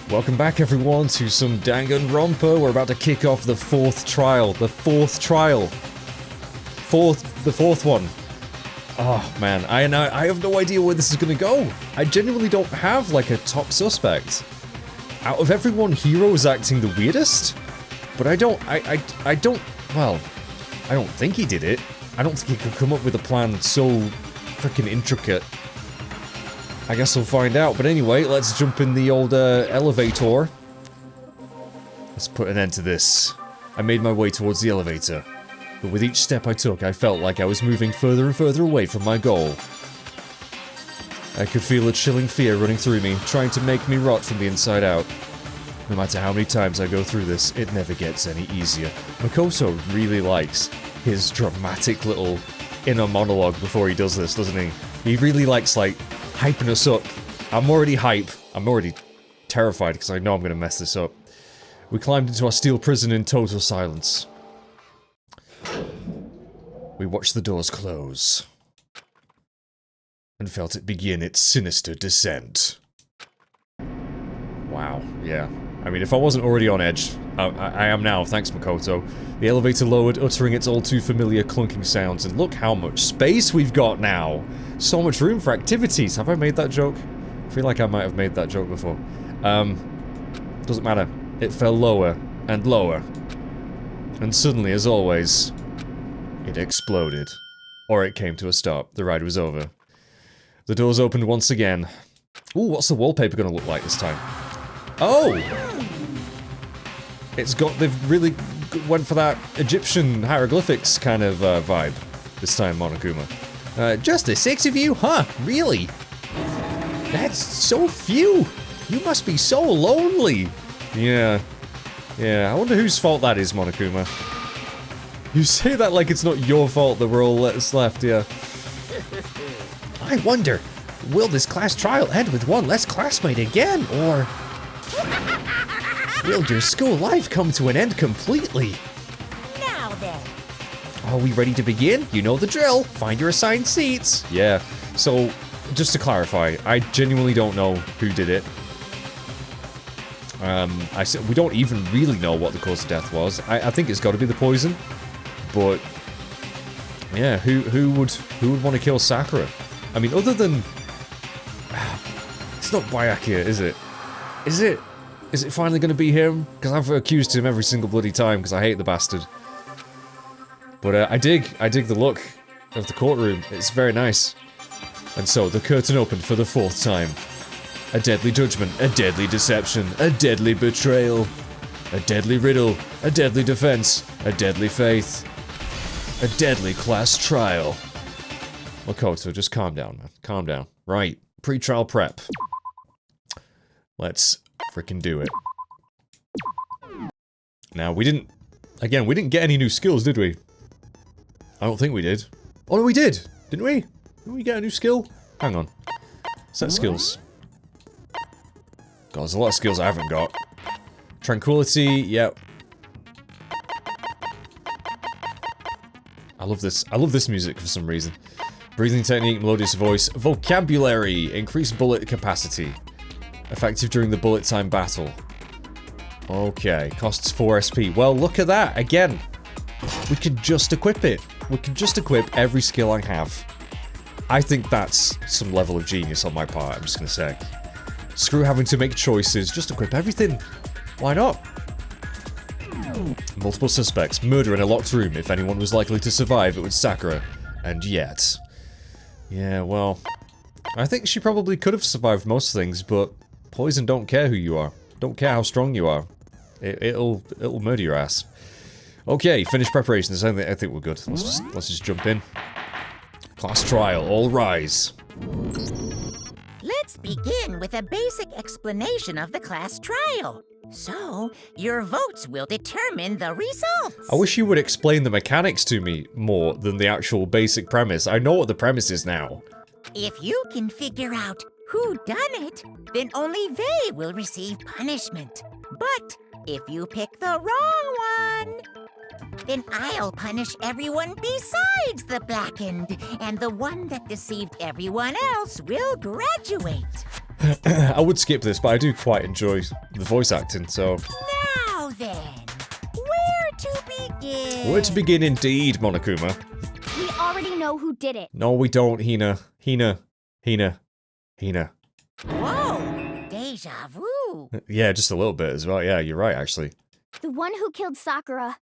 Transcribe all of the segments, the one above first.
Welcome back everyone to some Danganronpa. We're about to kick off the fourth trial. The fourth one. Oh man, I have no idea where this is gonna go. I genuinely don't have like a top suspect. Out of everyone, Hero is acting the weirdest. But I don't think he did it. I don't think he could come up with a plan so freaking intricate. I guess we'll find out, but anyway, let's jump in the old elevator. Let's put an end to this. I made my way towards the elevator, but with each step I took, I felt like I was moving further and further away from my goal. I could feel a chilling fear running through me, trying to make me rot from the inside out. No matter how many times I go through this, it never gets any easier. Makoto really likes his dramatic little inner monologue before he does this, doesn't he? He really likes, like, hyping us up. I'm already hype. I'm already terrified because I know I'm going to mess this up. We climbed into our steel prison in total silence. We watched the doors close and felt it begin its sinister descent. Wow, yeah. I mean, if I wasn't already on edge, I am now, thanks Makoto. The elevator lowered, uttering its all too familiar clunking sounds, and look how much space we've got now! So much room for activities! Have I made that joke? I feel like I might have made that joke before. Doesn't matter. It fell lower and lower. And suddenly, as always, it exploded. Or it came to a stop. The ride was over. The doors opened once again. Ooh, what's the wallpaper gonna look like this time? Oh! They've really went for that Egyptian hieroglyphics kind of vibe this time, Monokuma. Just the 6 of you? Huh? Really? That's so few! You must be so lonely! Yeah. Yeah, I wonder whose fault that is, Monokuma. You say that like it's not your fault that we're all left, yeah. I wonder, will this class trial end with one less classmate again, or... will your school life come to an end completely? Now then. Are we ready to begin? You know the drill. Find your assigned seats. Yeah. So, just to clarify, I genuinely don't know who did it. We don't even really know what the cause of death was. I think it's got to be the poison. But yeah, who would want to kill Sakura? I mean, other than it's not Byakuya, is it? Is it finally going to be him? Because I've accused him every single bloody time because I hate the bastard. But I dig the look of the courtroom. It's very nice. And so the curtain opened for the 4th time. A deadly judgment, a deadly deception, a deadly betrayal, a deadly riddle, a deadly defense, a deadly faith, a deadly class trial. Makoto, just calm down, man. Calm down. Right. Pre-trial prep. Let's freaking do it. Now, we didn't get any new skills, did we? I don't think we did. Oh, no, we did! Didn't we? Didn't we get a new skill? Hang on. Set skills. God, there's a lot of skills I haven't got. Tranquility, yep. I love this music for some reason. Breathing technique, melodious voice, vocabulary, increased bullet capacity. Effective during the bullet time battle. Okay, costs 4 SP. Well, look at that, again. We can just equip it. We can just equip every skill I have. I think that's some level of genius on my part, I'm just gonna say. Screw having to make choices, just equip everything. Why not? Multiple suspects, murder in a locked room. If anyone was likely to survive, it was Sakura. And yet... yeah, well... I think she probably could have survived most things, but... poison don't care who you are. Don't care how strong you are. It'll murder your ass. Okay, finished preparations. I think we're good. Let's just jump in. Class trial, all rise. Let's begin with a basic explanation of the class trial. So, your votes will determine the results. I wish you would explain the mechanics to me more than the actual basic premise. I know what the premise is now. If you can figure out who done it, then only they will receive punishment. But if you pick the wrong one, then I'll punish everyone besides the blackened, and the one that deceived everyone else will graduate. I would skip this, but I do quite enjoy the voice acting, so... Now then, where to begin? Where to begin indeed, Monokuma. We already know who did it. No, we don't, Hina. Hina. Whoa, deja vu. Yeah, just a little bit as well. Yeah, you're right, actually. The one who killed Sakura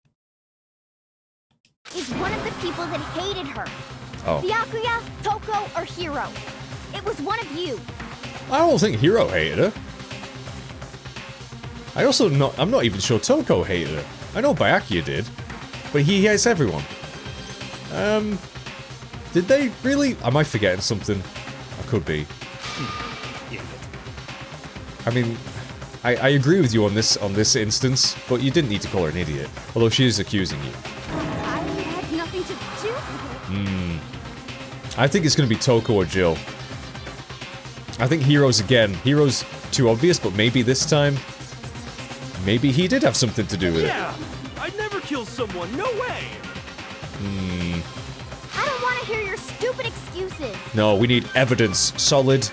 is one of the people that hated her. Oh. Byakuya, Toko, or Hiro. It was one of you. I don't think Hiro hated her. I'm not even sure Toko hated her. I know Byakuya did, but he hates everyone. Did they really? Am I forgetting something? I could be. I mean, I agree with you on this instance, but you didn't need to call her an idiot. Although she is accusing you. I had nothing to do with it. I think it's gonna be Toko or Jill. I think Hero's too obvious, but maybe this time, maybe he did have something to do with it. Yeah, I'd never kill someone, no way! I don't want to hear your stupid excuses. No, we need evidence. Solid,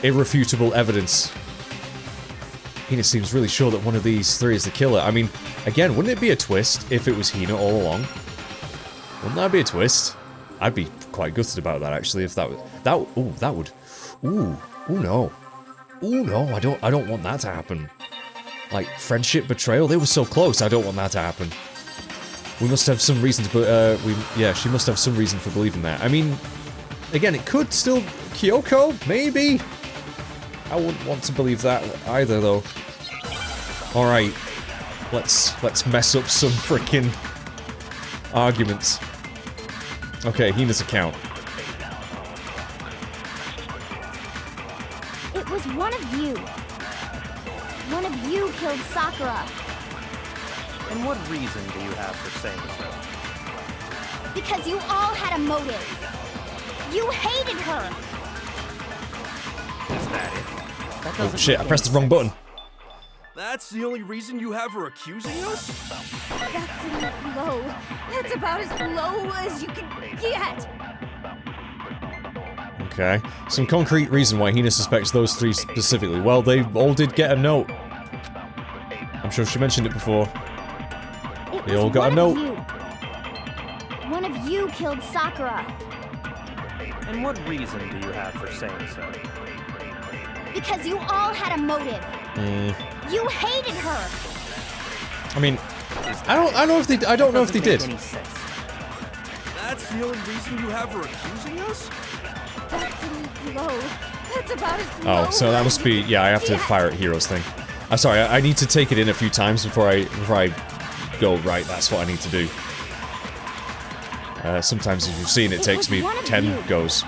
irrefutable evidence. Hina seems really sure that one of these three is the killer. I mean, again, wouldn't it be a twist if it was Hina all along? Wouldn't that be a twist? I'd be quite gutted about that, actually, if that would... Ooh, no. Ooh, no, I don't want that to happen. Like, friendship betrayal? They were so close, I don't want that to happen. We must have some reason to... she must have some reason for believing that. I mean, again, it could still... Kyoko? Maybe? I wouldn't want to believe that either, though. Alright. Let's mess up some frickin' arguments. Okay, Hina's account. It was one of you. One of you killed Sakura. And what reason do you have for saying so? Because you all had a motive. You hated her. Is that it? That Oh doesn't shit, I make pressed the any wrong button. That's the only reason you have her accusing us? That's low. That's about as low as you can get. Okay. Some concrete reason why Hina suspects those three specifically. Well, they all did get a note. I'm sure she mentioned it before. They all got a note. One of you killed Sakura. And what reason do you have for saying so? Because you all had a motive. You hated her. I mean, I don't know if they did. That's the only reason you have her accusing us? That's low. That's about as low. Oh, so that must be, yeah, I have to fire at Hero's thing. I'm sorry, I need to take it in a few times before I go, right, that's what I need to do. Sometimes, as you've seen, it takes me 10 goes.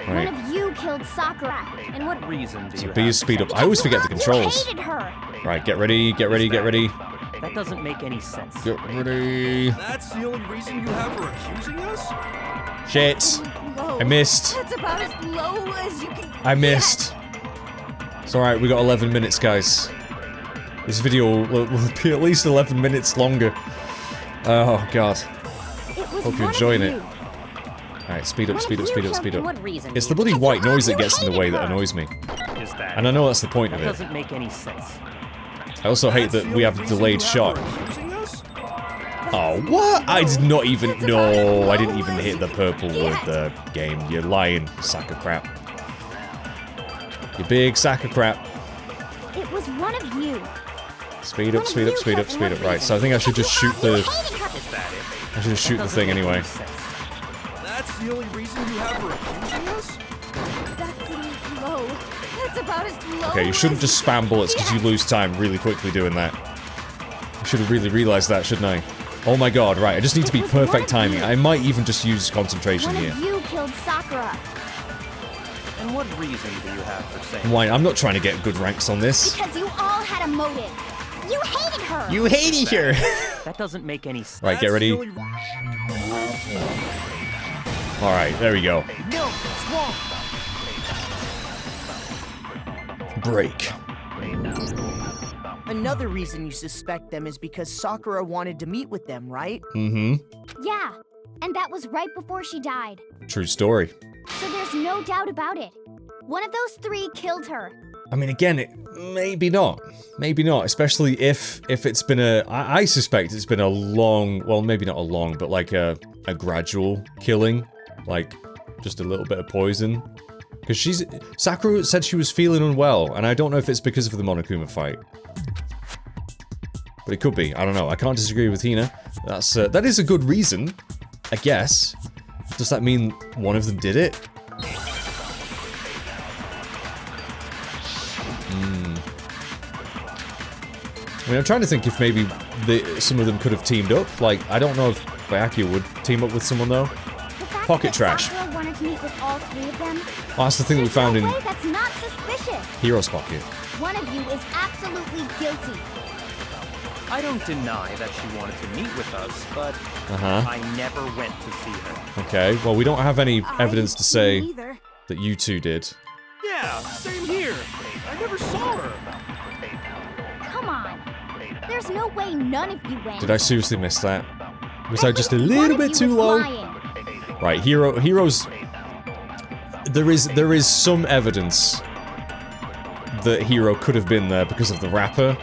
Right. One of you killed Sakura. And what reason do you B is speed up. I always forget the controls. You hated her. Right, get ready, get ready, get ready. That doesn't make any sense. Get ready. That's the only reason you have her accusing us? Shit. Low. I missed. That's about as low as you can I missed. It's alright, we got 11 minutes, guys. This video will be at least 11 minutes longer. Oh, God. Hope you're enjoying it. Alright, speed up, speed up, speed up, speed up. It's the bloody white noise that gets in the way that annoys me. And I know that's the point of it. Doesn't make any sense. I also hate that we have a delayed shot. Oh, what? I did not even... No, I didn't even hit the purple with the game. You're lying, sack of crap. You big sack of crap. It was one of you. Speed up, speed up, speed up, speed up. Right, so I think I should just shoot the... I should just shoot the thing anyway. That's the only reason you have her accusing us? That's low. That's about as low. Okay, you shouldn't just spam bullets because you lose time really quickly doing that. I should have really realized that, shouldn't I? Oh my god, right, I just need to be perfect timing. I might even just use concentration here. One of you killed Sakura. And what reason do you have for saying? Why? I'm not trying to get good ranks on this. Because you all had a motive. You hated her. You hated her. That doesn't make any sense. Right, get ready. Alright, there we go. No, it's wrong. Break. Another reason you suspect them is because Sakura wanted to meet with them, right? Mm-hmm. Yeah, and that was right before she died. True story. So there's no doubt about it. One of those three killed her. I mean, again, maybe not. Maybe not, especially if it's been a... I suspect it's been a long... Well, maybe not a long, but like a gradual killing. Like, just a little bit of poison. Because Sakura said she was feeling unwell, and I don't know if it's because of the Monokuma fight. But it could be, I don't know. I can't disagree with Hina. That is a good reason, I guess. Does that mean one of them did it? I mean, I'm trying to think if maybe some of them could have teamed up. Like, I don't know if Byakuya would team up with someone, though. Pocket trash. Sakura wanted to meet with all three of them. Oh, that's the thing that we found in That's not suspicious. Hero's pocket. One of you is absolutely guilty. I don't deny that she wanted to meet with us, but I never went to see her. Okay, well, we don't have any evidence to say that you two did. Yeah, same here. I never saw her. Come on. There's no way none of you went. Did I seriously miss that? Was I just a little bit too low? Right, Hero's... There is some evidence that Hero could have been there because of the wrapper.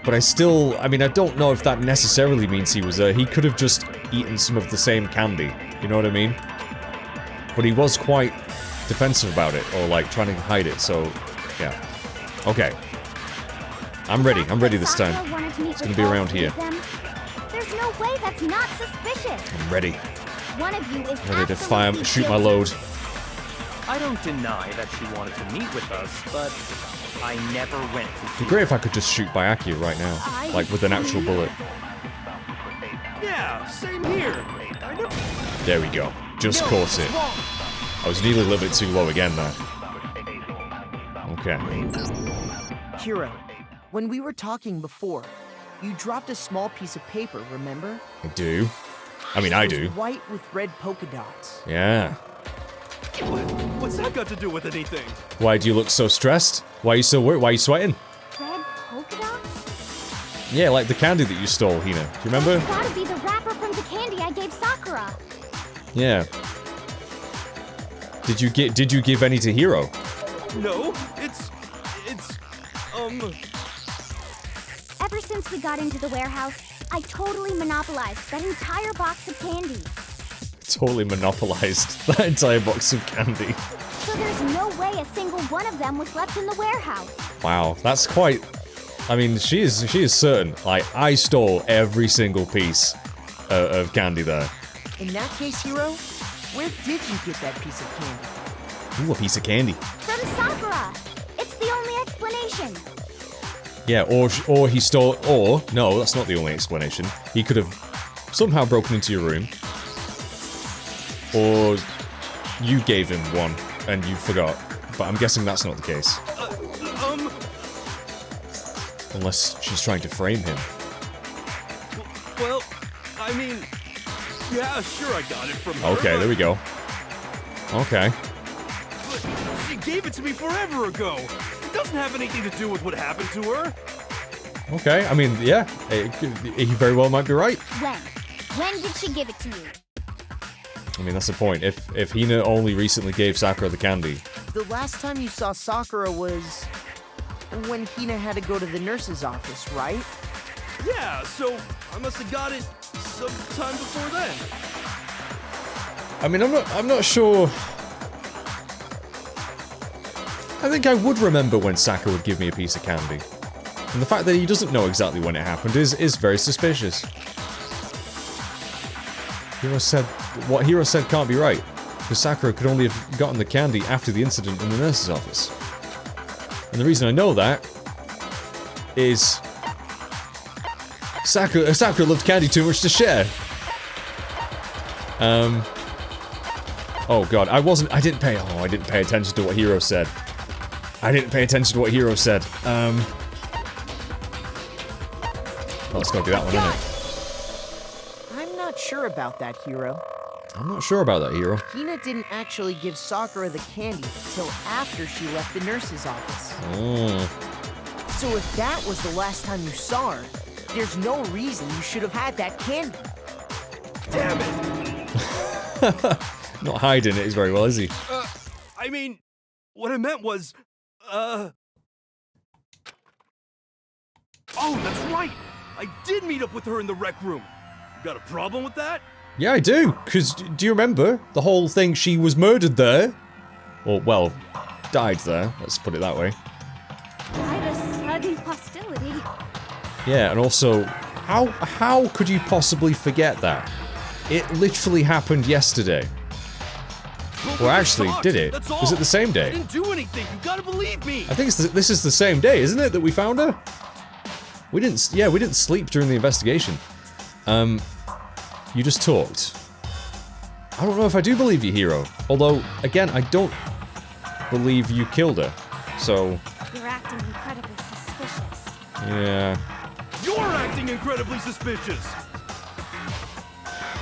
But I mean, I don't know if that necessarily means he was there. He could have just eaten some of the same candy. You know what I mean? But he was quite defensive about it, or like trying to hide it, so... Yeah. Okay. I'm ready this time. It's gonna be around here. There's no way that's not suspicious. I'm ready. One of you is Ready to fire, shoot my load. I don't deny that she wanted to meet with us, but I never went to see It'd be great if I could just shoot Byakuya right now. Like, with an actual bullet. Yeah, same here. There we go. Just caught it. I was nearly a little bit too low again there. Okay. Hiro, when we were talking before, you dropped a small piece of paper, remember? I do. I mean, I do. It was white with red polka dots. Yeah. What's that got to do with anything? Why do you look so stressed? Why are you so worried? Why are you sweating? Red polka dots? Yeah, like the candy that you stole, Hina. Do you remember? That's gotta be the wrapper from the candy I gave Sakura. Yeah. Did you give any to Hiro? No, it's Ever since we got into the warehouse, I totally monopolized that entire box of candy. Totally monopolized that entire box of candy. So there's no way a single one of them was left in the warehouse. Wow, that's quite... I mean, she is certain. Like, I stole every single piece of candy there. In that case, Hiro, where did you get that piece of candy? Ooh, a piece of candy. From Sakura. It's the only explanation. Yeah, or he stole... Or, no, that's not the only explanation. He could have somehow broken into your room. Or you gave him one, and you forgot. But I'm guessing that's not the case. Unless she's trying to frame him. Well, I mean... Yeah, sure I got it from her. Okay, there we go. Okay. But she gave it to me forever ago. It doesn't have anything to do with what happened to her. Okay, I mean, yeah. He very well might be right. When did she give it to you? I mean, that's the point. If Hina only recently gave Sakura the candy. The last time you saw Sakura was... when Hina had to go to the nurse's office, right? Yeah, so I must have got it sometime before then. I mean, I'm not sure... I think I would remember when Sakura would give me a piece of candy. And the fact that he doesn't know exactly when it happened is very suspicious. What Hiro said can't be right, because Sakura could only have gotten the candy after the incident in the nurse's office. And the reason I know that is Sakura loved candy too much to share. Oh god, I didn't pay attention to what Hiro said. Well, it's gotta be that one, isn't it? I'm not sure about that, Hiro. I'm not sure about that, Hiro. Hina didn't actually give Sakura the candy until after she left the nurse's office. Oh. So if that was the last time you saw her, there's no reason you should have had that candy. Damn it. Not hiding it very well, is he? I mean, what I meant was, Oh, that's right! I did meet up with her in the rec room. You got a problem with that? Yeah, I do. Because, do you remember the whole thing? She was murdered there. Or, well, died there. Let's put it that way. Quite a sudden hostility. Yeah, and also, how could you possibly forget that? It literally happened yesterday. Well, actually, did it? Was it the same I day? didn't do anything. You gotta believe me. I think this is the same day, isn't it, that we found her? We didn't sleep during the investigation. You just talked. I don't know if I do believe you, Hiro. Although, again, I don't believe you killed her. So... You're acting incredibly suspicious. yeah. You're acting incredibly suspicious.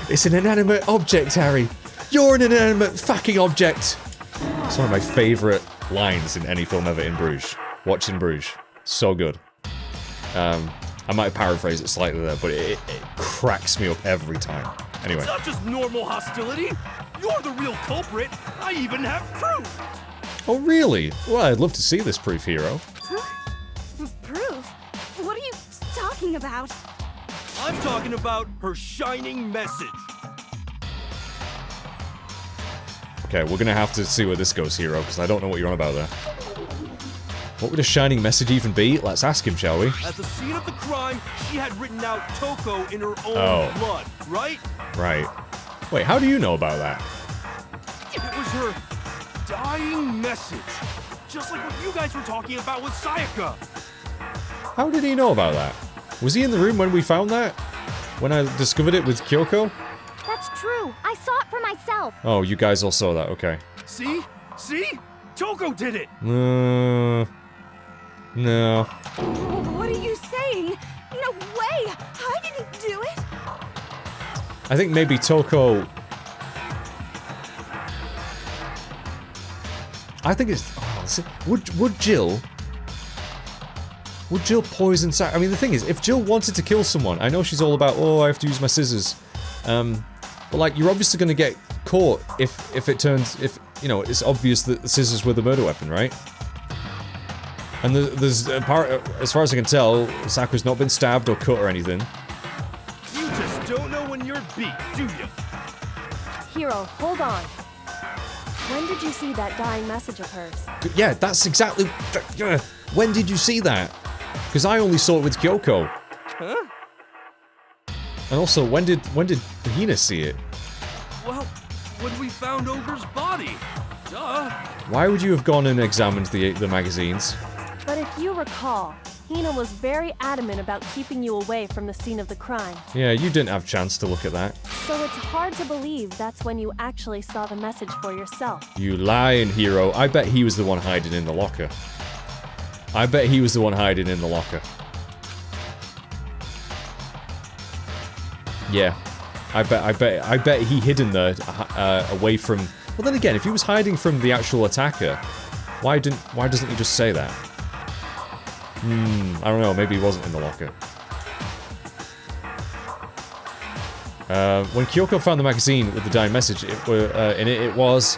It's an inanimate object, Harry. You're an inanimate fucking object. It's one of my favourite lines in any film ever in Bruges. Watching Bruges. So good. I might paraphrase it slightly there, but it cracks me up every time. Anyway. It's not just normal hostility. You're the real culprit. I even have proof. Oh, really? Well, I'd love to see this proof, Hiro. Huh? Proof? What are you talking about? I'm talking about her shining message. Okay, we're gonna have to see where this goes, Hiro, because I don't know what you're on about there. What would a shining message even be? Let's ask him, shall we? At the scene of the crime, she had written out Toko in her own blood, right? Right. Wait, how do you know about that? It was her dying message. Just like what you guys were talking about with Sayaka. How did he know about that? Was he in the room when we found that? When I discovered it with Kyoko? That's true. I saw it for myself. Oh, you guys all saw that, okay. See? See? Toko did it! No. What are you saying? No way! I didn't do it! I think maybe Toko... I think it's... Oh, would Jill... Would Jill poison Sak? I mean, the thing is, if Jill wanted to kill someone, I know she's all about, oh, I have to use my scissors. But, like, you're obviously gonna get caught if it turns... If, you know, it's obvious that the scissors were the murder weapon, right? And there's a part, as far as I can tell, Sakura's not been stabbed or cut or anything. You just don't know when you're beat, do you? Hiro, hold on. When did you see that dying message of hers? Yeah, that's exactly... When did you see that? Because I only saw it with Kyoko. Huh? And also, when did Hina see it? Well, when we found Ogre's body. Duh. Why would you have gone and examined the magazines? But if you recall, Hina was very adamant about keeping you away from the scene of the crime. Yeah, you didn't have a chance to look at that. So it's hard to believe that's when you actually saw the message for yourself. You lying hero. I bet he was the one hiding in the locker. I bet he was the one hiding in the locker. Yeah. I bet he hid in there, away from... Well then again, if he was hiding from the actual attacker, why doesn't he just say that? I don't know, maybe he wasn't in the locker. When Kyoko found the magazine with the dying message in it, it was...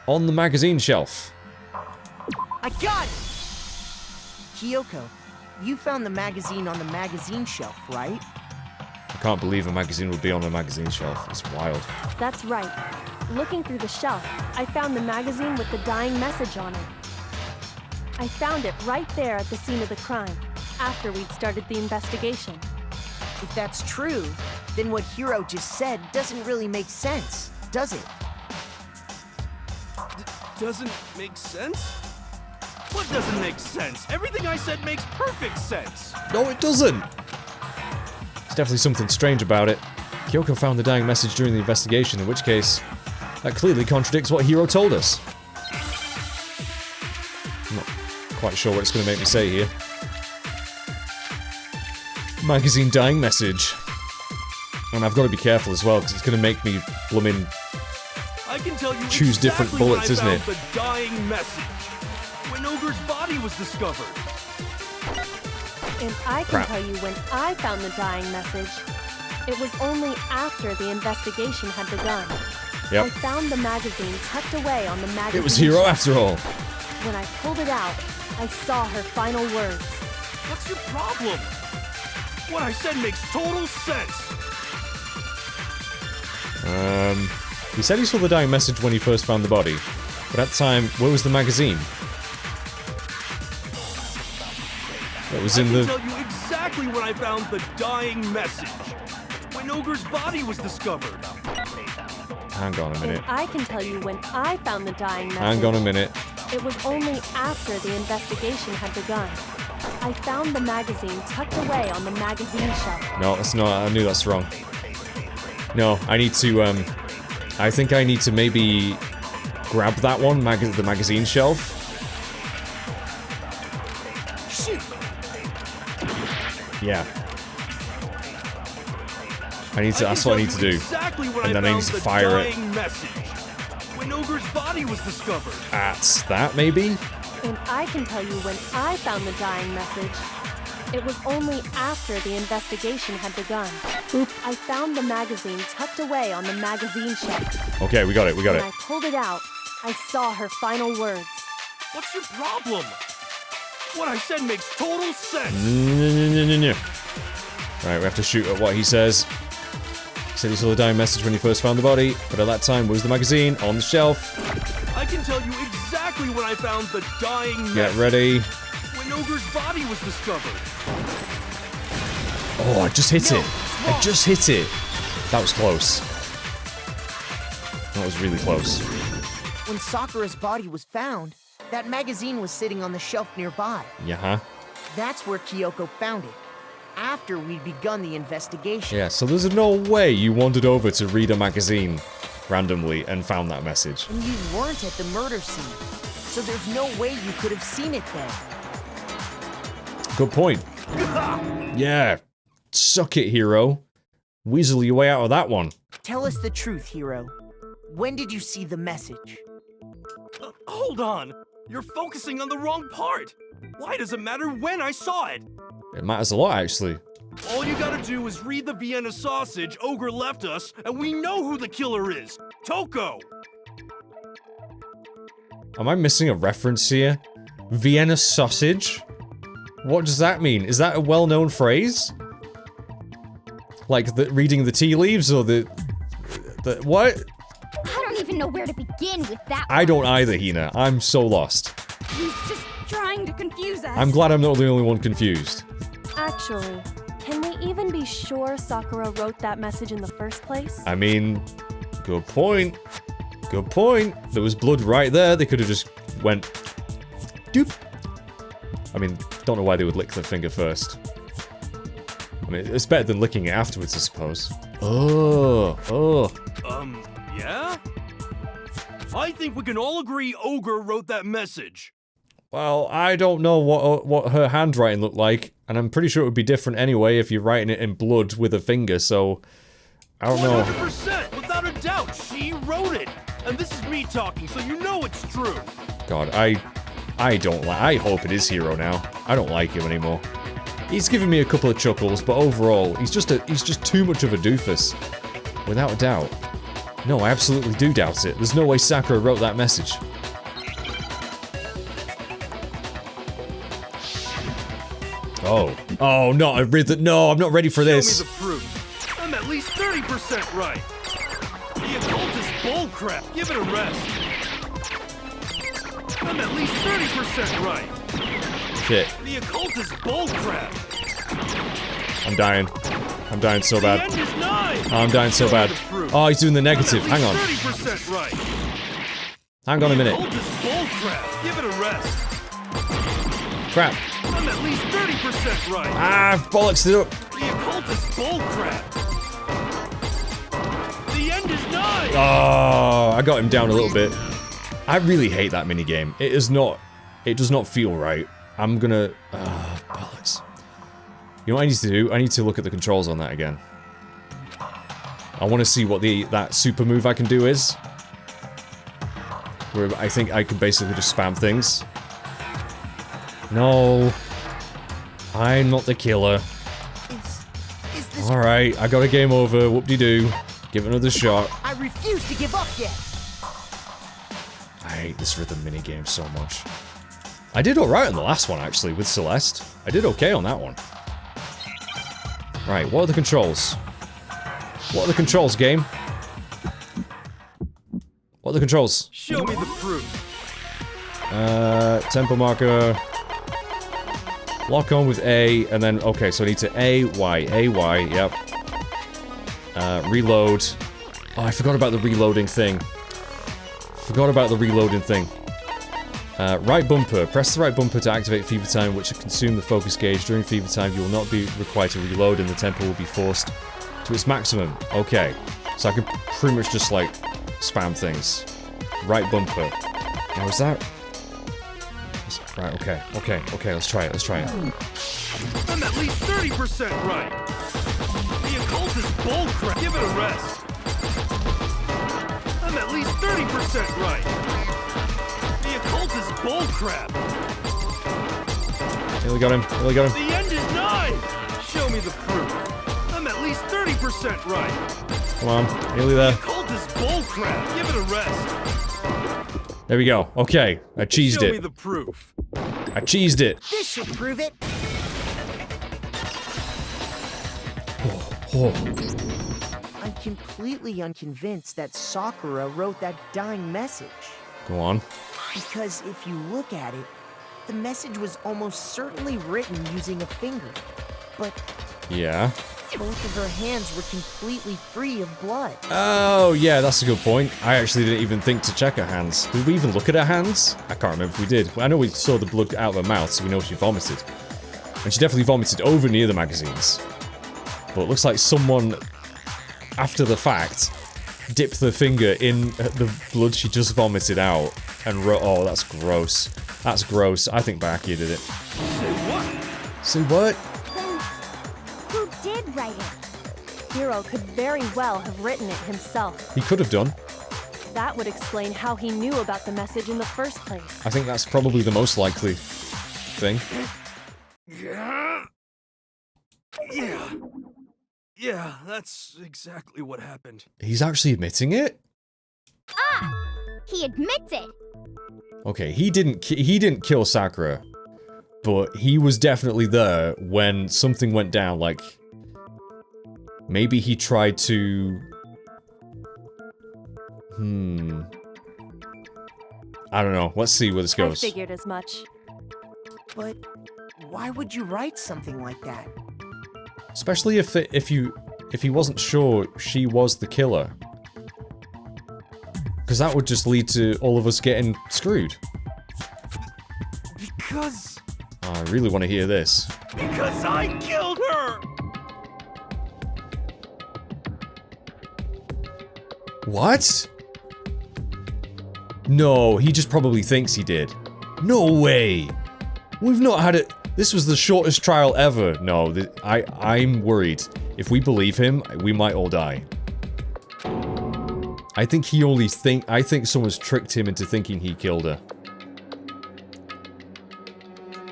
on the magazine shelf. I got it! Kyoko, you found the magazine on the magazine shelf, right? I can't believe a magazine would be on a magazine shelf. It's wild. That's right. Looking through the shelf, I found the magazine with the dying message on it. I found it right there at the scene of the crime, after we'd started the investigation. If that's true, then what Hiro just said doesn't really make sense, does it? Doesn't make sense? What doesn't make sense? Everything I said makes perfect sense. No, it doesn't! There's definitely something strange about it. Kyoko found the dying message during the investigation, in which case, that clearly contradicts what Hiro told us. I'm not quite sure what it's going to make me say here. Magazine dying message. And I've got to be careful as well, because it's going to make me bloomin' I can tell you choose exactly different bullets, when I isn't it? found the dying message. When Ogre's body was discovered. And I can tell you when I found the dying message. It was only after the investigation had begun. Yep. I found the magazine tucked away on the magazine It was Hero shelf. after all. When I pulled it out, I saw her final words. What's your problem? What I said makes total sense. He said he saw the dying message when he first found the body. But at the time, where was the magazine? It was in I the... can tell you exactly when I found the dying message. When Ogre's body was discovered. Hang on a minute. And I can tell you when I found the dying message. Hang on a minute. It was only after the investigation had begun. I found the magazine tucked away on the magazine shelf. No, that's not... I knew that's wrong. No, I need to, I think I need to maybe grab that one, the magazine shelf. Shoot! Yeah. I need to, that's what I need to do. Exactly when And then I need to fire it. Message. When Ogre's body was discovered. At that, maybe? And I can tell you when I found the dying message. It was only after the investigation had begun. Boop. I found the magazine tucked away on the magazine shelf. Okay, we got it, we got When it. I pulled it out, I saw her final words. What's your problem? What I said makes total sense. No. Right, we have to shoot at what he says. He said he saw the dying message when he first found the body, but at that time, where's the magazine? On the shelf. I can tell you exactly when I found the dying Get message. ready. When Ogre's body was discovered. Oh, I just hit it. I just hit it. That was close. That was really close. When Sakura's body was found, that magazine was sitting on the shelf nearby. Yeah. That's where Kyoko found it, after we'd begun the investigation. Yeah, so there's no way you wandered over to read a magazine randomly and found that message. And you weren't at the murder scene, so there's no way you could have seen it then. Good point. Yeah. Suck it, Hero. Weasel your way out of that one. Tell us the truth, Hero. When did you see the message? Hold on. You're focusing on the wrong part. Why does it matter when I saw it? It matters a lot, actually. All you gotta do is read the Vienna sausage Ogre left us, and we know who the killer is. Toko! Am I missing a reference here? Vienna sausage? What does that mean? Is that a well-known phrase? Like reading the tea leaves or the what? I don't even know where to begin with that I don't either, Hina. I'm so lost. He's just trying to confuse us. I'm glad I'm not the only one confused. Actually, can we even be sure Sakura wrote that message in the first place? I mean, good point. Good point. There was blood right there. They could have just went doop. I mean, don't know why they would lick their finger first. I mean, it's better than licking it afterwards, I suppose. Oh. Yeah? I think we can all agree Ogre wrote that message. Well, I don't know what her handwriting looked like, and I'm pretty sure it would be different anyway if you're writing it in blood with a finger, so... I don't know. 100%, without a doubt, she wrote it. And this is me talking, so you know it's true. God, I don't like... I hope it is Hero now. I don't like him anymore. He's giving me a couple of chuckles, but overall, he's just too much of a doofus. Without a doubt. No, I absolutely do doubt it. There's no way Sakura wrote that message. Oh, no, no, I'm not ready for this. Show me the proof. I'm at least 30% right. The occultist bullcrap. Give it a rest. I'm at least 30% right. Shit. The occultist bullcrap. I'm dying. I'm dying so The bad. end is nigh. I'm dying so bad. Oh, he's doing the negative. Hang on. 30% right. Hang on a minute. Occultist bullcrap. Give it a rest. Crap. I'm at least 30% right. Ah, I've bollocksed it up. The occultist bullcrap. The end is nigh. Oh, I got him down a little bit. I really hate that minigame. It does not feel right. I'm gonna... bollocks. You know what I need to do? I need to look at the controls on that again. I want to see what that super move I can do is. Where I think I can basically just spam things. No. I'm not the killer. Is this... Alright, I got a game over. Whoop-de-doo. Give it another shot. I refuse to give up yet. I hate this rhythm minigame so much. I did alright on the last one, actually, with Celeste. I did okay on that one. Right, what are the controls? What are the controls, game? What are the controls? Show me the proof. Tempo marker. Lock on with A, and then, okay, so I need to A, Y, yep. Reload. Oh, I forgot about the reloading thing. Right bumper. Press the right bumper to activate fever time, which will consume the focus gauge. During fever time, you will not be required to reload, and the tempo will be forced to its maximum. Okay. So I can pretty much just, like, spam things. Right bumper. Now, is that... Right, okay, let's try it. I'm at least 30% right. The occult is bullcrap. Give it a rest. I'm at least 30% right. The occult is bullcrap. Nearly got him. The end is nigh. Show me the proof. I'm at least 30% right. Come on, nearly there. The occult is bullcrap. Give it a rest. There we go. Okay, I cheesed Show me it. the proof. I cheesed it. This should prove it. Oh. I'm completely unconvinced that Sakura wrote that dying message. Go on. Because if you look at it, the message was almost certainly written using a finger. But Yeah. both of her hands were completely free of blood. Oh, yeah, that's a good point. I actually didn't even think to check her hands. Did we even look at her hands? I can't remember if we did. I know we saw the blood out of her mouth, so we know she vomited. And she definitely vomited over near the magazines. But it looks like someone, after the fact, dipped their finger in the blood she just vomited out and wrote, oh, that's gross. That's gross. I think Baki did it. Say what? Then, who did write it? Hiro could very well have written it himself. He could have done. That would explain how he knew about the message in the first place. I think that's probably the most likely thing. Yeah, that's exactly what happened. He's actually admitting it? Ah! He admits it! Okay, he didn't kill Sakura, but he was definitely there when something went down, like... Maybe he tried to... I don't know. Let's see where this goes. I figured as much. But why would you write something like that? Especially if he wasn't sure she was the killer. Because that would just lead to all of us getting screwed. Because... Oh, I really want to hear this. Because I killed her! What? No, he just probably thinks he did. No way! We've not had it. This was the shortest trial ever. No, I'm worried. If we believe him, we might all die. I think I think someone's tricked him into thinking he killed her.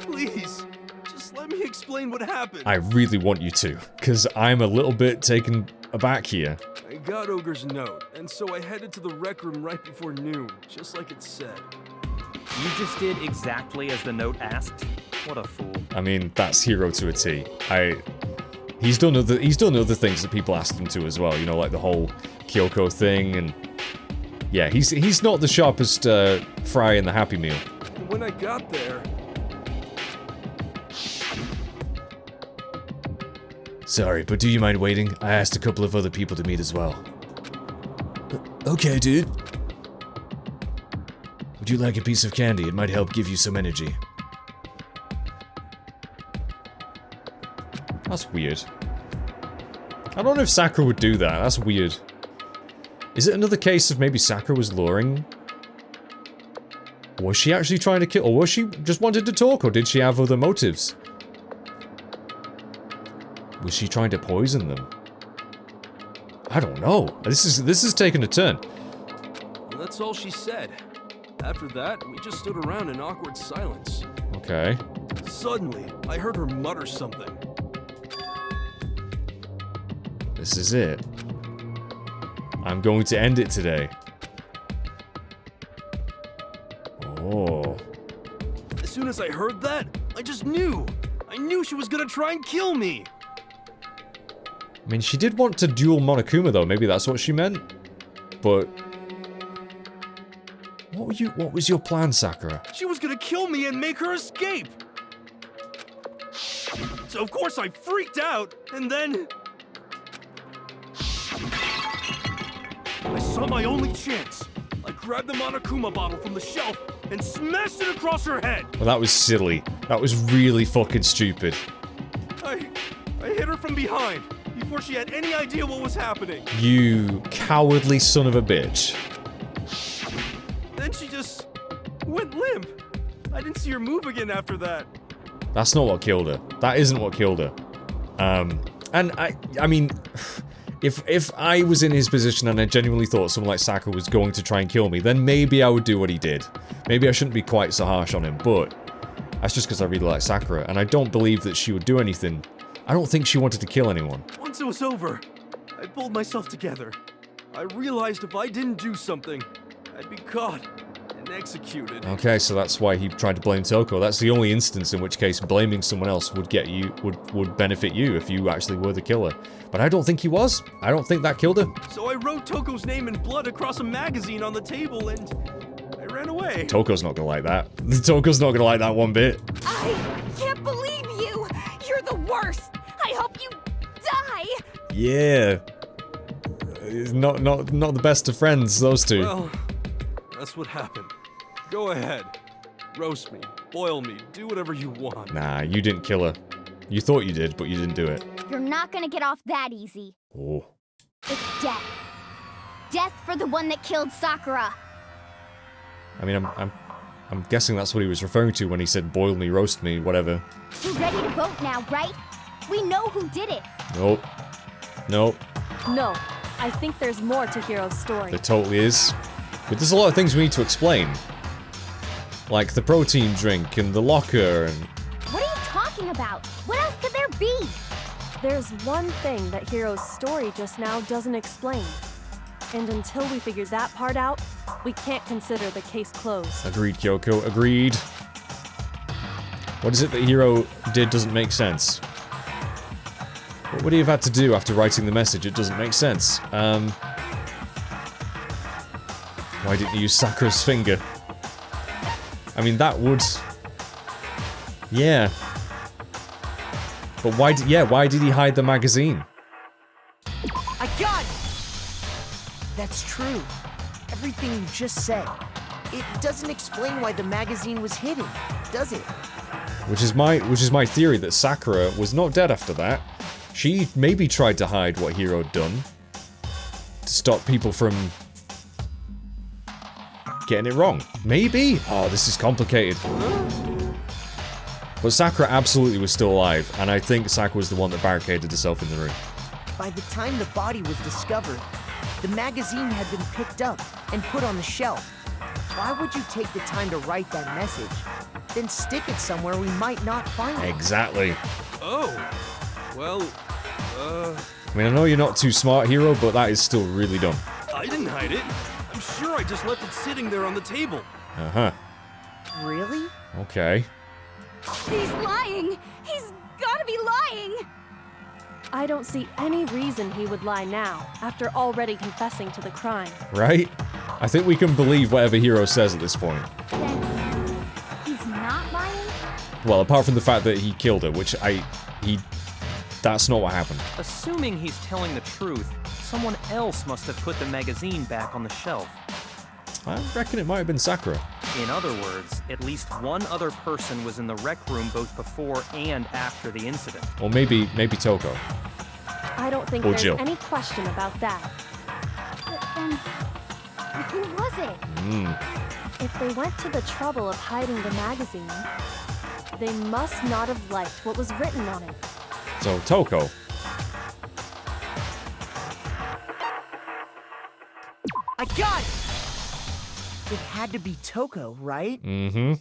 Please, just let me explain what happened. I really want you to, because I'm a little bit taken aback here. I got Ogre's note, and so I headed to the rec room right before noon, just like it said. You just did exactly as the note asked? What a fool. I mean, that's Hiro to a T. He's done other things that people asked him to as well, you know, like the whole Kyoko thing, and... Yeah, he's not the sharpest fry in the Happy Meal. When I got there... Sorry, but do you mind waiting? I asked a couple of other people to meet as well. Okay, dude. Would you like a piece of candy? It might help give you some energy. That's weird. I don't know if Sakura would do that. That's weird. Is it another case of maybe Sakura was luring? Was she actually trying to kill, or was she just wanted to talk, or did she have other motives? Was she trying to poison them? I don't know. This is taking a turn. Well, that's all she said. After that, we just stood around in awkward silence. Okay. Suddenly, I heard her mutter something. This is it. I'm going to end it today. Oh. As soon as I heard that, I just knew. I knew she was gonna try and kill me. I mean, she did want to duel Monokuma, though. Maybe that's what she meant. But what was your plan, Sakura? She was gonna kill me and make her escape. So of course I freaked out, and then I saw my only chance. I grabbed the Monokuma bottle from the shelf and smashed it across her head. Well, that was silly. That was really fucking stupid. I hit her from behind before she had any idea what was happening. You cowardly son of a bitch. Then she just went limp. I didn't see her move again after that. That's not what killed her. That isn't what killed her. And I mean, if I was in his position and I genuinely thought someone like Sakura was going to try and kill me, then maybe I would do what he did. Maybe I shouldn't be quite so harsh on him, but that's just because I really like Sakura, and I don't believe that she would do anything. I don't think she wanted to kill anyone. Once it was over, I pulled myself together. I realized if I didn't do something, I'd be caught and executed. Okay, so that's why he tried to blame Toko. That's the only instance in which case blaming someone else would get you, would benefit you if you actually were the killer. But I don't think he was. I don't think that killed her. So I wrote Toko's name in blood across a magazine on the table and I ran away. Toko's not gonna like that. Toko's not gonna like that one bit. I can't believe you! You're the worst! I hope you die! Yeah. Not the best of friends, those two. Well, that's what happened. Go ahead. Roast me, boil me, do whatever you want. Nah, you didn't kill her. You thought you did, but you didn't do it. You're not gonna get off that easy. Oh. It's death. Death for the one that killed Sakura. I mean, I'm guessing that's what he was referring to when he said boil me, roast me, whatever. You're ready to vote now, right? We know who did it. Nope. Nope. No, I think there's more to Hiro's story. There totally is. But there's a lot of things we need to explain. Like the protein drink and the locker and... What are you talking about? What else could there be? There's one thing that Hiro's story just now doesn't explain. And until we figure that part out, we can't consider the case closed. Agreed, Kyoko. Agreed. What is it that Hiro did doesn't make sense? What would he have had to do after writing the message? It doesn't make sense. Why didn't you use Sakura's finger? I mean, that would... Yeah. But why did he hide the magazine? I got it! That's true. Everything you just said. It doesn't explain why the magazine was hidden, does it? Which is my theory that Sakura was not dead after that. She maybe tried to hide what Hiro had done to stop people from getting it wrong. Maybe? Oh, this is complicated. But Sakura absolutely was still alive, and I think Sakura was the one that barricaded herself in the room. By the time the body was discovered, the magazine had been picked up and put on the shelf. Why would you take the time to write that message, then stick it somewhere we might not find it? Exactly. Oh, well, I mean, I know you're not too smart, Hiro, but that is still really dumb. I didn't hide it. I'm sure I just left it sitting there on the table. Uh-huh. Really? Okay. He's lying! He's gotta be lying! I don't see any reason he would lie now, after already confessing to the crime. Right? I think we can believe whatever Hiro says at this point. Then he's not lying? Well, apart from the fact that he killed her, which that's not what happened. Assuming he's telling the truth, someone else must have put the magazine back on the shelf. I reckon it might have been Sakura. In other words, at least one other person was in the rec room both before and after the incident. Or maybe Toko. I don't think Or there's Jill. any question about that. But then, who was it? If they went to the trouble of hiding the magazine, they must not have liked what was written on it. So, Toko. I got it! It had to be Toko, right? Mm-hmm.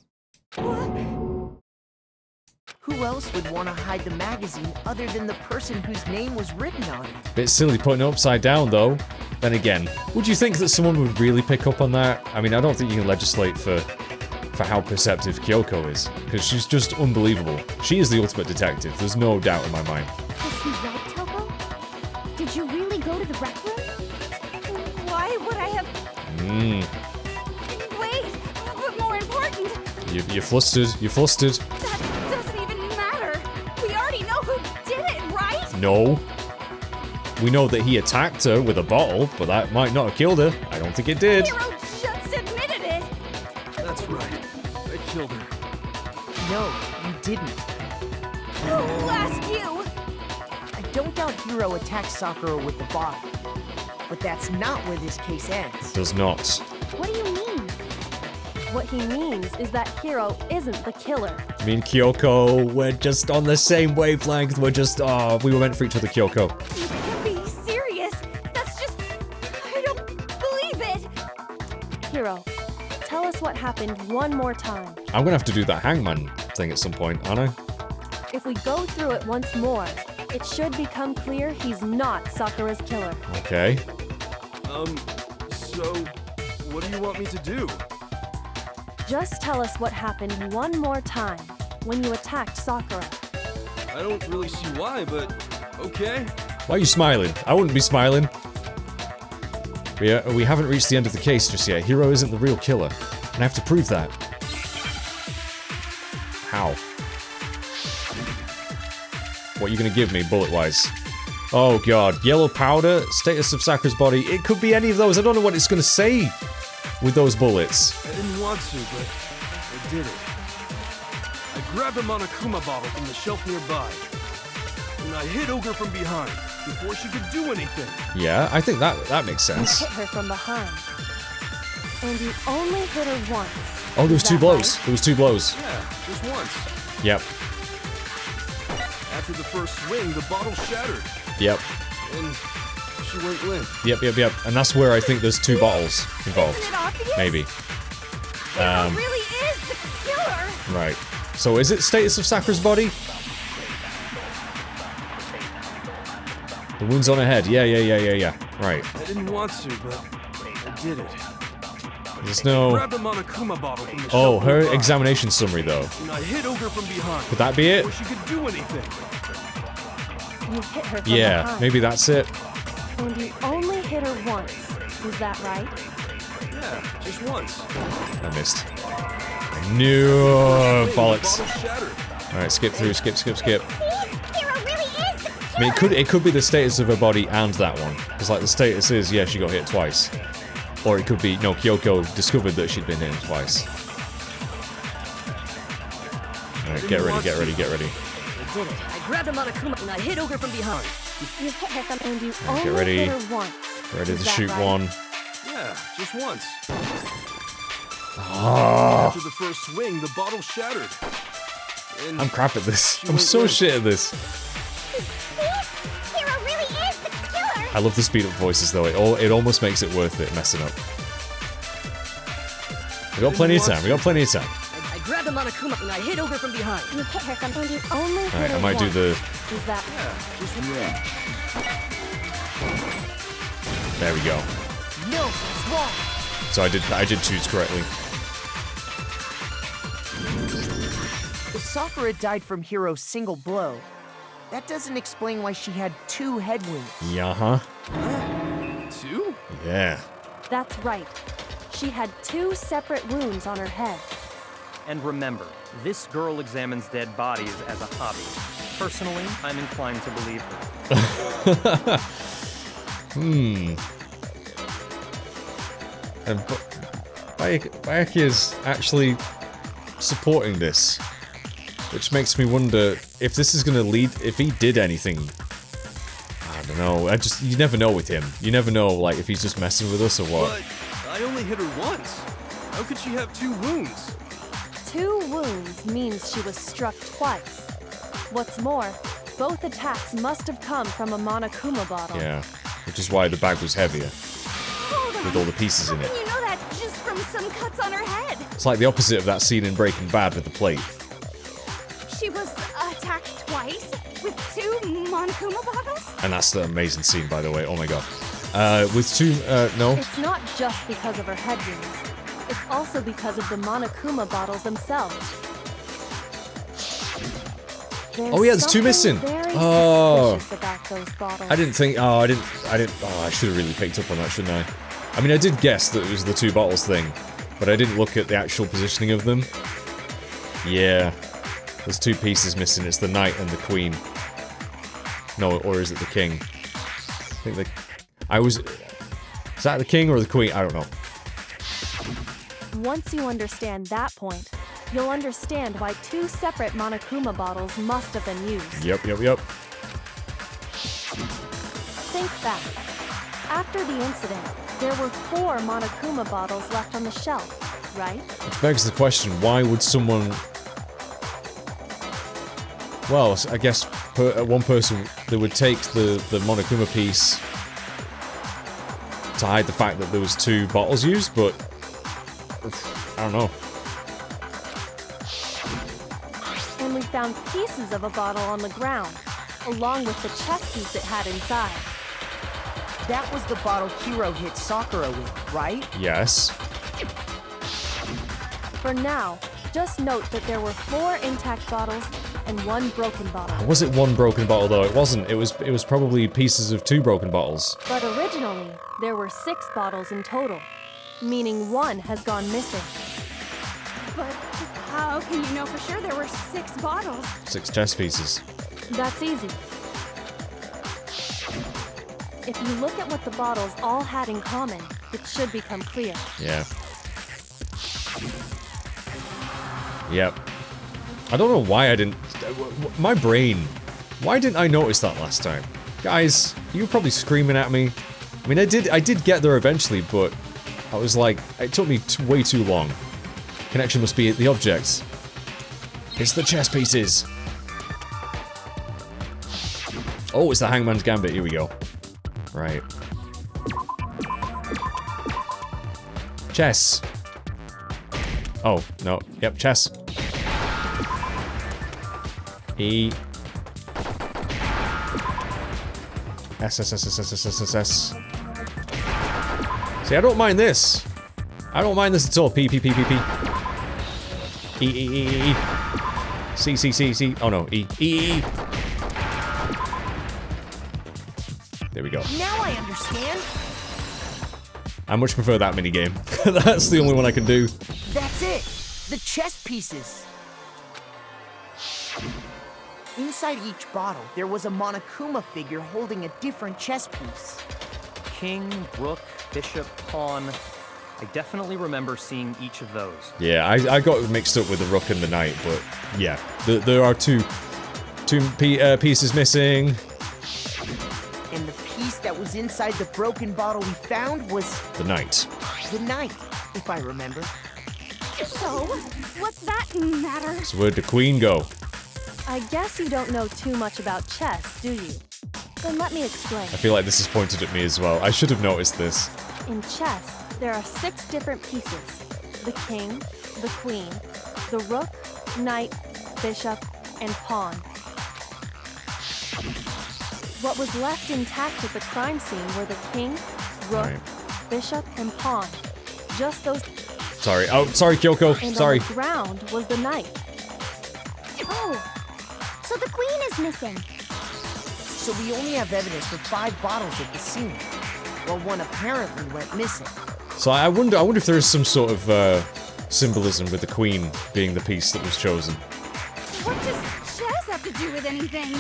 Who else would want to hide the magazine other than the person whose name was written on it? Bit silly putting it upside down, though. Then again, would you think that someone would really pick up on that? I mean, I don't think you can legislate for how perceptive Kyoko is, because she's just unbelievable. She is the ultimate detective, there's no doubt in my mind. Was he right, Toko? Did you really go to the rec room? Why would I have... Wait, but more important, You're flustered, you're flustered. that doesn't even matter. We already know who did it, right? No. We know that he attacked her with a bottle, but that might not have killed her. I don't think it did. Hero just admitted it. That's right. I killed her. No, you didn't. Who asked you? I don't doubt Hiro attacked Sakura with the bottle. But that's not where this case ends. Does not. What do you mean? What he means is that Hiro isn't the killer. Me and Kyoko, we're just on the same wavelength. We're just, we were meant for each other, Kyoko. You can't be serious. That's just... I don't believe it. Hiro, tell us what happened one more time. I'm gonna have to do that hangman thing at some point, aren't I? If we go through it once more, it should become clear he's not Sakura's killer. Okay. So, what do you want me to do? Just tell us what happened one more time when you attacked Sakura. I don't really see why, but okay. Why are you smiling? I wouldn't be smiling. We haven't reached the end of the case just yet. Hiro isn't the real killer. And I have to prove that. How? What are you gonna give me, bullet-wise? Oh god, yellow powder, status of Sakura's body. It could be any of those. I don't know what it's gonna say with those bullets. I didn't want to, but I did it. I grabbed a Monokuma bottle from the shelf nearby, and I hit Ogre from behind before she could do anything. Yeah, I think that makes You sense. hit her from behind. And you only hit her once. Oh, there was Is two that blows. right? There was two blows. Yeah, just once. Yep. After the first swing, the bottle shattered, Yep. and she went limp. Yep. And that's where I think there's two bottles involved. Isn't it obvious? Maybe. Hero really is the killer. Right. So is it status of Sakura's body? The wounds on her head. Yeah. Right. I didn't want to, but I did it. There's no... Grabbed a Monokuma bottle from the Oh, shelf her nearby, examination summary, though. and I hit Ogre from behind Could that be it? before she could do anything. You hit her from Yeah, behind. maybe that's it. And you only hit her once. Is that right? Yeah, just once. I missed. I knew... Swing, the bollocks. bottle shattered. Alright, skip through, skip. Hero really is the I mean, it could be the status of her body and that one. Because, like, the status is, yeah, she got hit twice. Or it could be, no, Kyoko discovered that she'd been hit twice. Alright, get ready. I did it. I grabbed a Monokuma and I hit Ogre from behind. You hit her from and you Get only ready. hit her once. Ready Is to that shoot right? one. Yeah, just once. Oh, After the first swing, the bottle shattered. And I'm crap at this. She I'm went so limp. shit at this. Hero really is the killer. I love the speed up voices though. It almost makes it worth it messing up. We got plenty of time. I grabbed a Monokuma and I hit Ogre from behind. You hit her from And you only hit Alright, her I might do once. the... Is that There we go. No, it's wrong. So I did choose correctly. If Sakura died from Hiro's single blow, that doesn't explain why she had 2 head wounds. Yeah, huh? 2? Yeah. That's right. She had 2 separate wounds on her head. And remember, this girl examines dead bodies as a hobby. Personally, I'm inclined to believe her. And Bayaki is actually supporting this, which makes me wonder if this is going to lead. If he did anything, I don't know. You never know with him. You never know, like if he's just messing with us or what. But I only hit her once. How could she have 2 wounds? 2 wounds means she was struck twice. What's more, both attacks must have come from a Monokuma bottle. Yeah, which is why the bag was heavier Hold on. with all the pieces in How it. can you know that just from some cuts on her head? It's like the opposite of that scene in Breaking Bad with the plate. She she was attacked twice with 2 Monokuma bottles? And that's the amazing scene, by the way. Oh my god. With 2, no. It's not just because of her head wounds. It's also because of the Monokuma bottles themselves. Oh yeah, there's 2 missing. Oh. About those bottles. I didn't think, oh, I should have really picked up on that, shouldn't I? I mean, I did guess that it was the 2 bottles thing, but I didn't look at the actual positioning of them. Yeah. There's 2 pieces missing. It's the knight and the queen. No, or is it the king? I think is that the king or the queen? I don't know. Once you understand that point, you'll understand why 2 separate Monokuma bottles must have been used. Yep. Think back. After the incident, there were 4 Monokuma bottles left on the shelf, right? Which begs the question, why would someone... Well, I guess one person, they would take the Monokuma piece to hide the fact that there was 2 bottles used, but... I don't know. And we found pieces of a bottle on the ground, along with the chess piece it had inside. That was the bottle Hiro hit Sakura with, right? Yes. For now, just note that there were 4 intact bottles and 1 broken bottle. Was it 1 broken bottle though? It wasn't. It was probably pieces of 2 broken bottles. But originally, there were 6 bottles in total, meaning 1 has gone missing. But how can you know for sure there were 6 bottles? 6 chess pieces. That's easy. If you look at what the bottles all had in common, it should become clear. Yeah. Yep. I don't know why I didn't... My brain... Why didn't I notice that last time? Guys, you were probably screaming at me. I mean, I did get there eventually, but... I was like... It took me way too long. Connection must be at the objects. It's the chess pieces. Oh, it's the Hangman's Gambit. Here we go. Right. Chess. Oh, no. Yep, chess. E. S, S, S, S, S, S, S, S, S. See, I don't mind this. I don't mind this at all. P, P, P, P, P. E, E, E, E, E. C, C, C, C. Oh no, E, E, E. There we go. Now I understand. I much prefer that minigame. That's the only one I can do. That's it. The chess pieces. Inside each bottle, there was a Monokuma figure holding a different chess piece. King, rook, bishop, pawn. I definitely remember seeing each of those. Yeah, I got mixed up with the rook and the knight, but yeah, there are two pieces missing. And the piece that was inside the broken bottle we found was... The knight. The knight, if I remember. So, what's that matter? So where'd the queen go? I guess you don't know too much about chess, do you? Then let me explain. I feel like this is pointed at me as well. I should have noticed this. In chess, there are 6 different pieces. The king, the queen, the rook, knight, bishop, and pawn. What was left intact at the crime scene were the king, rook, bishop, and pawn. Just those... Sorry. Oh, sorry, Kyoko. And sorry. on the ground was the knight. Oh, so the queen is missing. So we only have evidence for 5 bottles at the scene, while 1 apparently went missing. So I wonder if there is some sort of symbolism with the queen being the piece that was chosen. What does chess have to do with anything?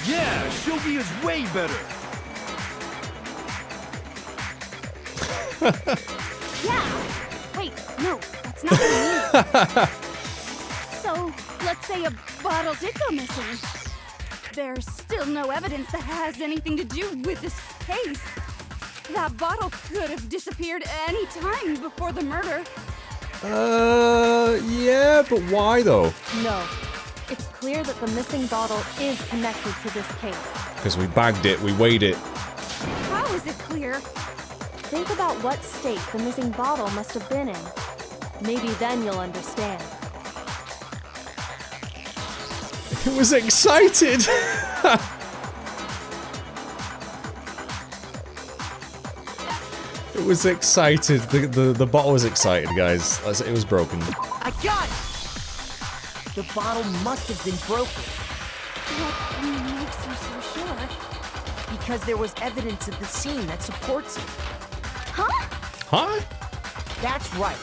Yeah, shogi is way better. Yeah. Wait, no, that's not what I mean. So, let's say a bottle did go missing. There's still no evidence that has anything to do with this case. That bottle could have disappeared any time before the murder. Yeah, but why though? No. It's clear that the missing bottle is connected to this case. Because we bagged it, we weighed it. How is it clear? Think about what state the missing bottle must have been in. Maybe then you'll understand. It was excited! It was excited. The bottle was excited, guys. It was broken. I got it! The bottle must have been broken. What makes you so sure? Because there was evidence at the scene that supports it. Huh? Huh? That's right.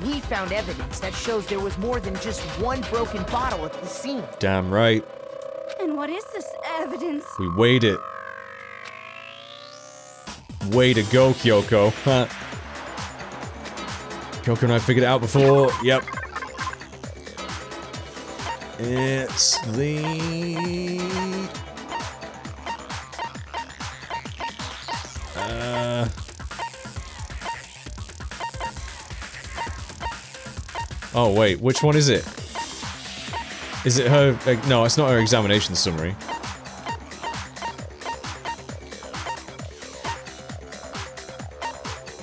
We found evidence that shows there was more than just one broken bottle at the scene. Damn right. And what is this evidence? We weighed it. Way to go, Kyoko. Huh. Kyoko and I figured it out before. Yep. It's the... Oh, wait. Which one is it? Is it her... no, it's not her examination summary.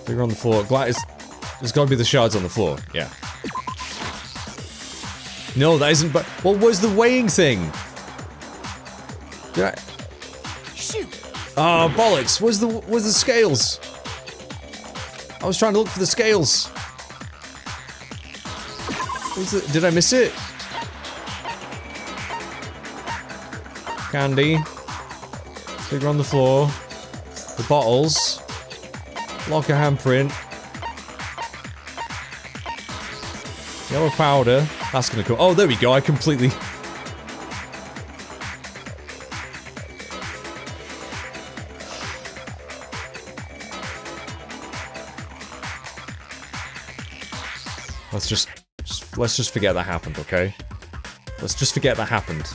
Figure on the floor. There's gotta be the shards on the floor. Yeah. No, that isn't... But what was the weighing thing? Did I... Shoot! Oh, bollocks. Where's the scales? I was trying to look for the scales. Did I miss it? Candy. Figure on the floor. The bottles. Locker handprint. Yellow powder. That's gonna come. Oh, there we go. I completely... Let's just forget that happened, okay? Let's just forget that happened.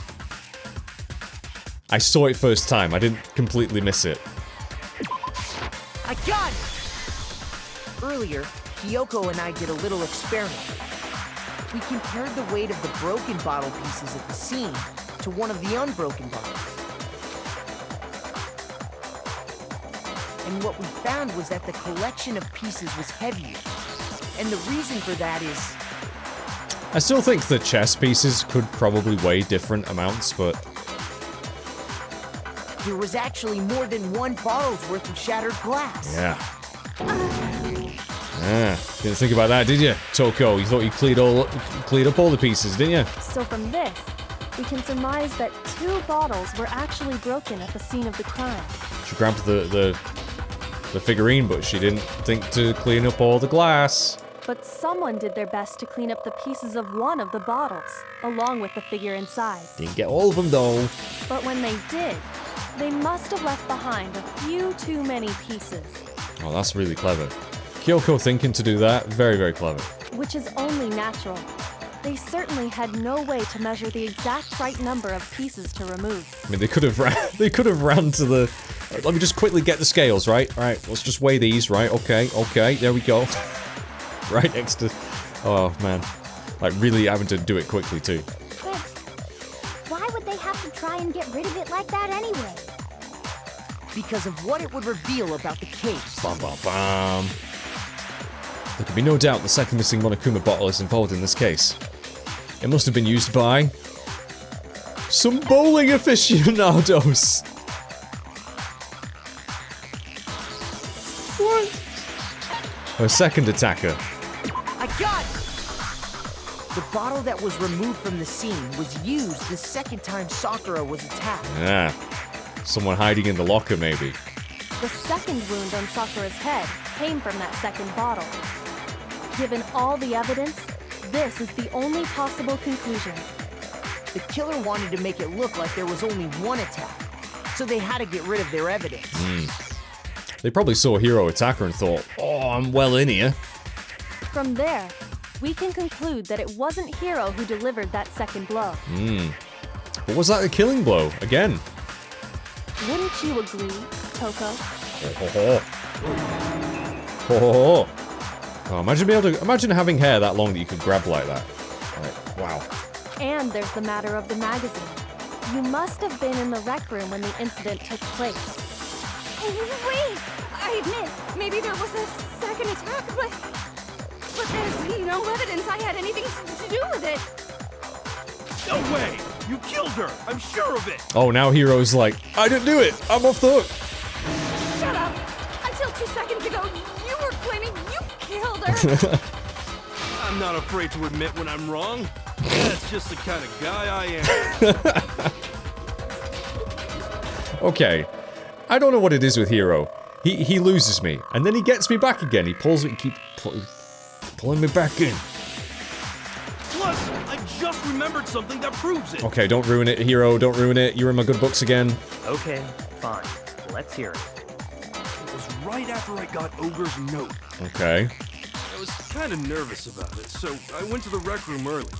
I saw it first time. I didn't completely miss it. I got it! Earlier, Kyoko and I did a little experiment. We compared the weight of the broken bottle pieces at the scene to one of the unbroken bottles. And what we found was that the collection of pieces was heavier. And the reason for that is... I still think the chess pieces could probably weigh different amounts, but... there was actually more than one bottle's worth of shattered glass. Yeah. Didn't think about that, did you, Toko? You thought you cleared up all the pieces, didn't you? So from this, we can surmise that 2 bottles were actually broken at the scene of the crime. She grabbed the figurine, but she didn't think to clean up all the glass. But someone did their best to clean up the pieces of one of the bottles, along with the figure inside. Didn't get all of them, though. But when they did, they must have left behind a few too many pieces. Oh, that's really clever. Kyoko thinking to do that, very, very clever. Which is only natural. They certainly had no way to measure the exact right number of pieces to remove. I mean, they could have ran to the... Let me just quickly get the scales, right? Alright, let's just weigh these, right? Okay, there we go. Right next to... Oh, man. Like, really having to do it quickly, too. But why would they have to try and get rid of it like that anyway? Because of what it would reveal about the case. Bum, bum, bum. There can be no doubt the second missing Monokuma bottle is involved in this case. It must have been used by... some bowling aficionados! What? Her second attacker. I got it! The bottle that was removed from the scene was used the second time Sakura was attacked. Yeah. Someone hiding in the locker, maybe. The second wound on Sakura's head came from that second bottle. Given all the evidence, this is the only possible conclusion. The killer wanted to make it look like there was only one attack, so they had to get rid of their evidence. They probably saw a hero attack her and thought, oh, I'm well in here. From there, we can conclude that it wasn't Hiro who delivered that second blow. But was that a killing blow? Again. Wouldn't you agree, Toko? Oh, imagine having hair that long that you could grab like that. Like, wow. And there's the matter of the magazine. You must have been in the rec room when the incident took place. Wait! I admit, maybe there was a second attack, but there's no evidence I had anything to do with it. No way! You killed her! I'm sure of it! Oh, now Hero's like, I didn't do it! I'm off the hook! Shut up! Until 2 seconds ago, you were claiming you killed her! I'm not afraid to admit when I'm wrong. That's just the kind of guy I am. Okay. I don't know what it is with Hero. He loses me, and then he gets me back again. He pulls me and keeps pulling me back in. Plus, I just remembered something that proves it. Okay, don't ruin it, Hero. Don't ruin it. You're in my good books again. Okay, fine. Let's hear it. It was right after I got Ogre's note. Okay. I was kind of nervous about it, so I went to the rec room early.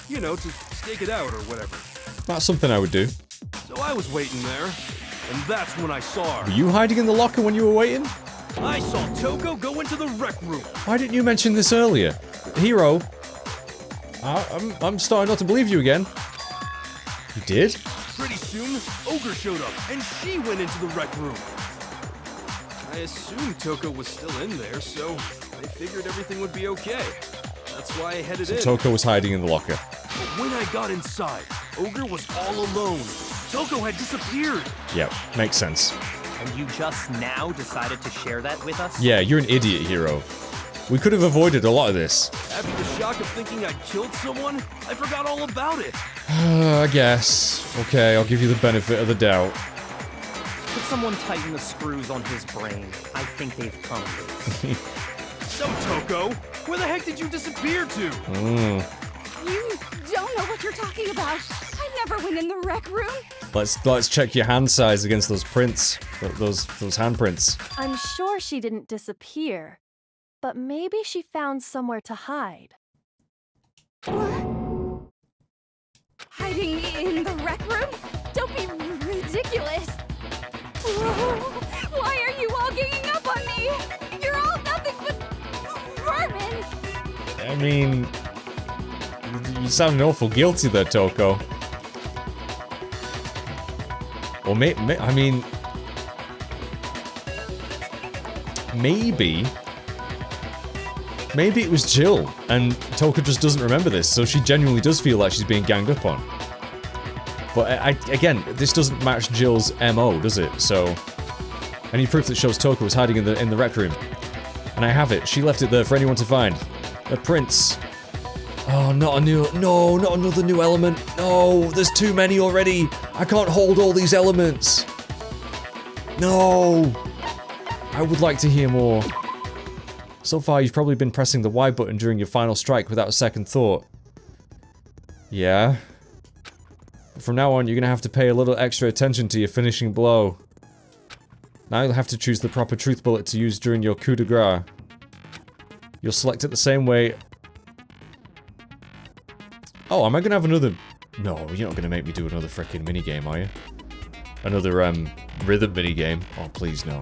You know, to stake it out or whatever. That's something I would do. So I was waiting there, and that's when I saw her. Were you hiding in the locker when you were waiting? I saw Toko go into the rec room. Why didn't you mention this earlier? Hero, I'm starting not to believe you again. You did? Pretty soon, Ogre showed up, and she went into the rec room. I assumed Toko was still in there, so I figured everything would be okay. That's why I headed in. Toko was hiding in the locker. But when I got inside, Ogre was all alone. Toko had disappeared. Yep, makes sense. And you just now decided to share that with us? Yeah, you're an idiot, Hero. We could have avoided a lot of this. After the shock of thinking I'd killed someone, I forgot all about it. I guess. Okay, I'll give you the benefit of the doubt. Could someone tighten the screws on his brain? I think they've come loose. So, Toko, where the heck did you disappear to? You don't know what you're talking about. I never went in the rec room. Let's check your hand size against those prints. Those handprints. I'm sure she didn't disappear, but maybe she found somewhere to hide. Hiding in the rec room? Don't be ridiculous. Why are you all ganging up on me? You're all nothing but vermin. I mean, you sound awful guilty there, Toko. Well, I mean, maybe it was Jill, and Toko just doesn't remember this, so she genuinely does feel like she's being ganged up on. But again, this doesn't match Jill's MO, does it? So, any proof that shows Toko was hiding in the rec room, and I have it. She left it there for anyone to find. The prints. Oh, not another new element. No, there's too many already. I can't hold all these elements. No. I would like to hear more. So far, you've probably been pressing the Y button during your final strike without a second thought. Yeah. But from now on, you're gonna have to pay a little extra attention to your finishing blow. Now you'll have to choose the proper truth bullet to use during your coup de grace. You'll select it the same way. Oh, am I gonna have another... No, you're not gonna make me do another frickin' minigame, are you? Another, rhythm minigame? Oh, please, no.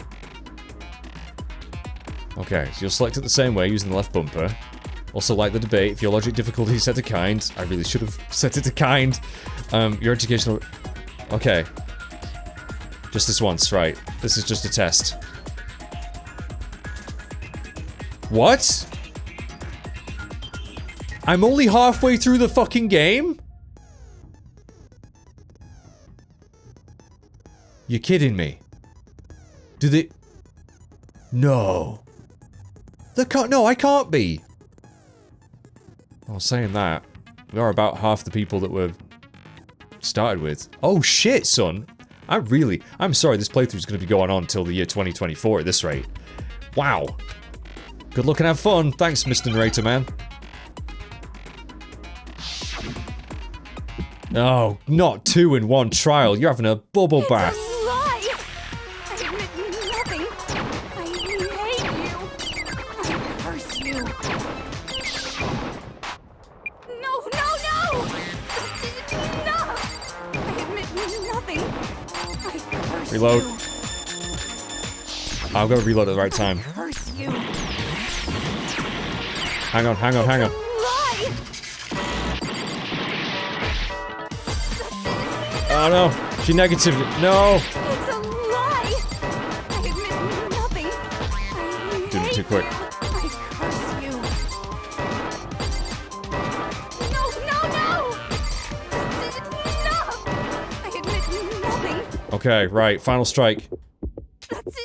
Okay, so you'll select it the same way, using the left bumper. Also, like the debate, if your logic difficulty is set to kind... I really should have set it to kind. Your educational... Okay. Just this once, right. This is just a test. What? I'm only halfway through the fucking game? You're kidding me. Do they... No. They can't... No, I can't be. Well, saying that, we are about half the people that we're started with. Oh shit, son. I'm sorry, this playthrough's gonna be going on till the year 2024 at this rate. Wow. Good luck and have fun. Thanks, Mr. Narrator Man. No, not 2 in 1 trial. You're having a bubble bath. It's a lie. I admit nothing. I hate you. I curse you. No, no, no! That's enough. I admit nothing. I curse Reload. you. I'll go reload at the right time. I curse you. Hang on. Lie. Oh no, she negative. No. It's a lie. I admit nothing. I Doing it too quick. I curse you. No, no, no! Enough! Okay, right, final strike. That's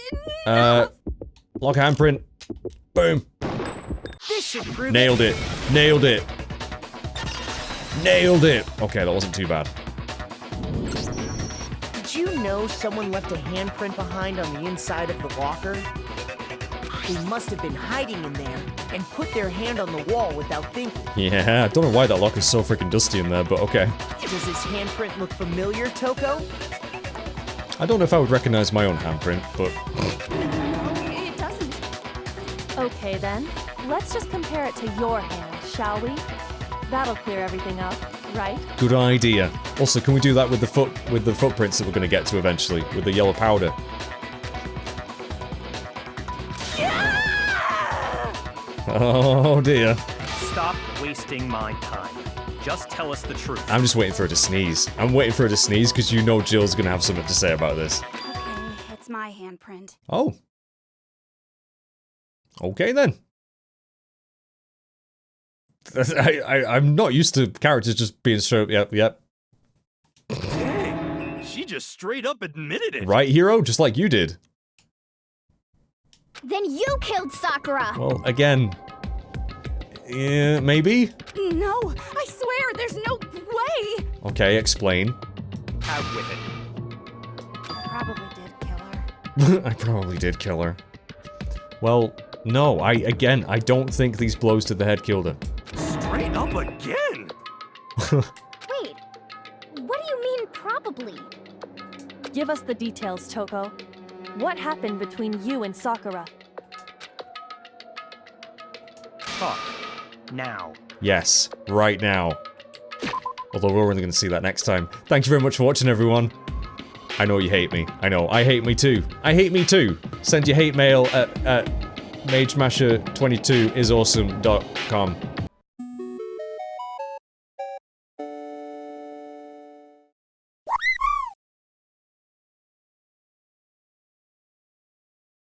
it. Lock handprint. Boom. This should prove Nailed it. Nailed it. Nailed it. Okay, that wasn't too bad. Did you know someone left a handprint behind on the inside of the locker? They must have been hiding in there and put their hand on the wall without thinking. Yeah, I don't know why that locker's so freaking dusty in there, but okay. Does this handprint look familiar, Toko? I don't know if I would recognize my own handprint, but... It doesn't. Okay then, let's just compare it to your hand, shall we? That'll clear everything up, right? Good idea. Also, can we do that with the footprints that we're gonna get to eventually, with the yellow powder? Oh dear. Stop wasting my time. Just tell us the truth. I'm just waiting for her to sneeze. I'm waiting for her to sneeze because you know Jill's gonna have something to say about this. Okay, it's my handprint. Oh. Okay then. I'm not used to characters just being straight up, yep. Dang, she just straight up admitted it. Right, hero? Just like you did. Then you killed Sakura! Well, again... Yeah, maybe? No, I swear, there's no way! Okay, explain. Out with it. I probably did kill her. I probably did kill her. Well, no, I don't think these blows to the head killed her. Straight up again? Wait, what do you mean probably? Give us the details, Toko. What happened between you and Sakura? Talk. Now. Yes, right now. Although we're only going to see that next time. Thank you very much for watching, everyone. I know you hate me. I know. I hate me too. I hate me too. Send your hate mail at magemasher22isawesome.com.